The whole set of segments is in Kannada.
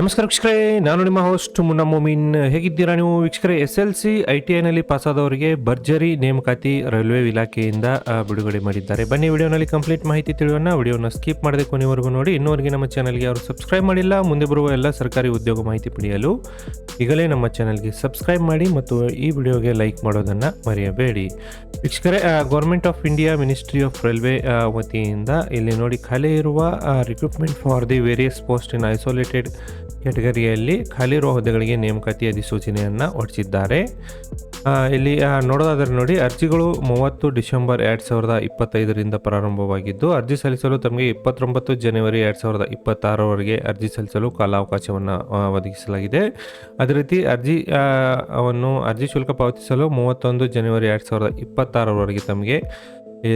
ನಮಸ್ಕಾರ ವೀಕ್ಷಕರೇ, ನಾನು ನಿಮ್ಮ ಹೋಸ್ಟ್ ಮುನ್ನಾ ಮೊಮಿನ್. ಹೇಗಿದ್ದೀರಾ ನೀವು ವೀಕ್ಷಕರೇ? SLC ITIನಲ್ಲಿ ಪಾಸಾದವರಿಗೆ ಭರ್ಜರಿ ನೇಮಕಾತಿ ರೈಲ್ವೆ ಇಲಾಖೆಯಿಂದ ಬಿಡುಗಡೆ ಮಾಡಿದ್ದಾರೆ. ಬನ್ನಿ ವಿಡಿಯೋನಲ್ಲಿ ಕಂಪ್ಲೀಟ್ ಮಾಹಿತಿ ತಿಳಿಯೋಣ. ವಿಡಿಯೋನ ಸ್ಕಿಪ್ ಮಾಡದೆ ಕೊನೆವರೆಗೂ ನೋಡಿ. ಇನ್ನೂವರೆಗೆ ನಮ್ಮ ಚಾನಲ್ಗೆ ಯಾರು ಸಬ್ಸ್ಕ್ರೈಬ್ ಮಾಡಿಲ್ಲ, ಮುಂದೆ ಬರುವ ಎಲ್ಲ ಸರ್ಕಾರಿ ಉದ್ಯೋಗ ಮಾಹಿತಿ ಪಡೆಯಲು ಈಗಲೇ ನಮ್ಮ ಚಾನಲ್ಗೆ ಸಬ್ಸ್ಕ್ರೈಬ್ ಮಾಡಿ ಮತ್ತು ಈ ವಿಡಿಯೋಗೆ ಲೈಕ್ ಮಾಡೋದನ್ನು ಮರೆಯಬೇಡಿ. ವೀಕ್ಷಕರೇ, government of India ministry of railway ವತಿಯಿಂದ ಇಲ್ಲಿ ನೋಡಿ ಖಾಲಿ ಇರುವ recruitment for the various post in isolated ಕ್ಯಾಟಗರಿಯಲ್ಲಿ ಖಾಲಿ ಇರುವ ಹುದ್ದೆಗಳಿಗೆ ನೇಮಕಾತಿ ಅಧಿಸೂಚನೆಯನ್ನು ಹೊರಡಿಸಿದ್ದಾರೆ. ಇಲ್ಲಿ ನೋಡೋದಾದರೆ ನೋಡಿ, ಅರ್ಜಿಗಳು 30 ಡಿಸೆಂಬರ್ 2025ರಿಂದ ಪ್ರಾರಂಭವಾಗಿದ್ದು, ಅರ್ಜಿ ಸಲ್ಲಿಸಲು ತಮಗೆ 29 ಜನವರಿ 2026ರವರೆಗೆ ಅರ್ಜಿ ಸಲ್ಲಿಸಲು ಕಾಲಾವಕಾಶವನ್ನು ಒದಗಿಸಲಾಗಿದೆ. ಅದೇ ರೀತಿ ಅರ್ಜಿ ಶುಲ್ಕ ಪಾವತಿಸಲು 31 ಜನವರಿ 2026ರವರೆಗೆ ತಮಗೆ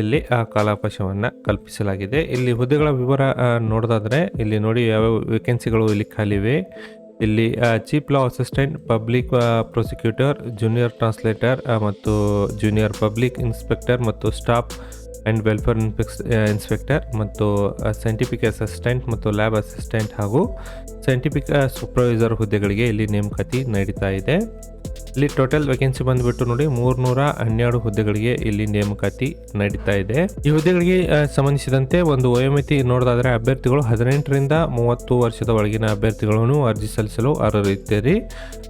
ಇಲ್ಲಿ ಕಾಲಾವಕಾಶವನ್ನು ಕಲ್ಪಿಸಲಾಗಿದೆ. ಇಲ್ಲಿ ಹುದ್ದೆಗಳ ವಿವರ ನೋಡೋದಾದರೆ ಇಲ್ಲಿ ನೋಡಿ ಯಾವ್ಯಾವ ವೇಕೆನ್ಸಿಗಳು ಇಲ್ಲಿ ಖಾಲಿವೆ. ಇಲ್ಲಿ chief law assistant, public prosecutor, junior translator ಮತ್ತು ಜೂನಿಯರ್ ಪಬ್ಲಿಕ್ ಇನ್ಸ್ಪೆಕ್ಟರ್ ಮತ್ತು ಸ್ಟಾಫ್ ಆ್ಯಂಡ್ ವೆಲ್ಫೇರ್ ಇನ್ಸ್ಪೆಕ್ಟರ್ ಮತ್ತು ಸೈಂಟಿಫಿಕ್ ಅಸಿಸ್ಟೆಂಟ್ ಮತ್ತು ಲ್ಯಾಬ್ ಅಸಿಸ್ಟೆಂಟ್ ಹಾಗೂ ಸೈಂಟಿಫಿಕ್ ಸೂಪರ್ವೈಸರ್ ಹುದ್ದೆಗಳಿಗೆ ಇಲ್ಲಿ ನೇಮಕಾತಿ ನಡೀತಾ ಇದೆ. ಇಲ್ಲಿ ಟೋಟಲ್ ವೇಕೆನ್ಸಿ ಬಂದುಬಿಟ್ಟು ನೋಡಿ 312 ಹುದ್ದೆಗಳಿಗೆ ಇಲ್ಲಿ ನೇಮಕಾತಿ ನಡೀತಾ ಇದೆ. ಈ ಹುದ್ದೆಗಳಿಗೆ ಸಂಬಂಧಿಸಿದಂತೆ ಒಂದು ವಯೋಮಿತಿ ನೋಡೋದಾದರೆ ಅಭ್ಯರ್ಥಿಗಳು 18ರಿಂದ 30 ವರ್ಷದ ಒಳಗಿನ ಅಭ್ಯರ್ಥಿಗಳನ್ನು ಅರ್ಜಿ ಸಲ್ಲಿಸಲು ಅರ್ಹರಿದ್ದೀರಿ.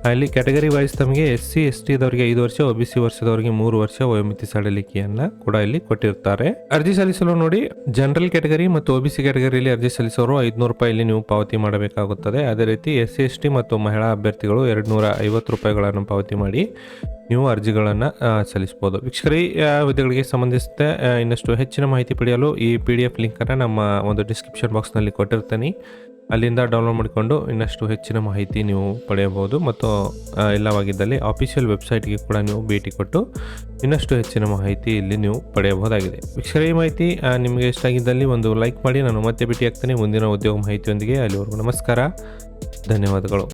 ಅಲ್ಲಿ ಕ್ಯಾಟಗರಿ ವೈಸ್ ತಮಗೆ SC ST ದವರಿಗೆ 5 ವರ್ಷ, OBC ವರ್ಷದವರಿಗೆ 3 ವರ್ಷ ವಯೋಮಿತಿ ಸಡಿಲಿಕೆಯನ್ನು ಕೂಡ ಇಲ್ಲಿ ಕೊಟ್ಟಿರ್ತಾರೆ. ಅರ್ಜಿ ಸಲ್ಲಿಸಲು ನೋಡಿ, ಜನರಲ್ ಕ್ಯಾಟಗರಿ ಮತ್ತು OBC ಕ್ಯಾಟಗರಿಯಲ್ಲಿ ಅರ್ಜಿ ಸಲ್ಲಿಸೋರು 500 ರೂಪಾಯಿ ಇಲ್ಲಿ ನೀವು ಪಾವತಿ ಮಾಡಬೇಕಾಗುತ್ತದೆ. ಅದೇ ರೀತಿ SC ST ಮತ್ತು ಮಹಿಳಾ ಅಭ್ಯರ್ಥಿಗಳು 250 ರೂಪಾಯಿಗಳನ್ನು ಪಾವತಿ ಮಾಡಿ ನೀವು ಅರ್ಜಿಗಳನ್ನು ಸಲ್ಲಿಸಬಹುದು. ವೀಕ್ಷಕರೇ, ಹುದ್ದೆಗಳಿಗೆ ಸಂಬಂಧಿಸಿದ ಇನ್ನಷ್ಟು ಹೆಚ್ಚಿನ ಮಾಹಿತಿ ಪಡೆಯಲು ಈ PDF ಲಿಂಕನ್ನು ನಮ್ಮ ಒಂದು ಡಿಸ್ಕ್ರಿಪ್ಷನ್ ಬಾಕ್ಸ್ನಲ್ಲಿ ಕೊಟ್ಟಿರ್ತೀನಿ. ಅಲ್ಲಿಂದ ಡೌನ್ಲೋಡ್ ಮಾಡಿಕೊಂಡು ಇನ್ನಷ್ಟು ಹೆಚ್ಚಿನ ಮಾಹಿತಿ ನೀವು ಪಡೆಯಬಹುದು. ಮತ್ತು ಇಲ್ಲವಾಗಿದ್ದಲ್ಲಿ ಆಫಿಷಿಯಲ್ ವೆಬ್ಸೈಟ್ಗೆ ಕೂಡ ನೀವು ಭೇಟಿ ಕೊಟ್ಟು ಇನ್ನಷ್ಟು ಹೆಚ್ಚಿನ ಮಾಹಿತಿ ಇಲ್ಲಿ ನೀವು ಪಡೆಯಬಹುದಾಗಿದೆ. ವೀಕ್ಷಕರೇ, ಈ ಮಾಹಿತಿ ನಿಮಗೆ ಇಷ್ಟ ಆಗಿದ್ದಲ್ಲಿ ಒಂದು ಲೈಕ್ ಮಾಡಿ. ನಾನು ಮತ್ತೆ ಭೇಟಿ ಆಗ್ತೇನೆ ಮುಂದಿನ ಉದ್ಯೋಗ ಮಾಹಿತಿಯೊಂದಿಗೆ. ಅಲ್ಲಿವರೆಗೂ ನಮಸ್ಕಾರ, ಧನ್ಯವಾದಗಳು.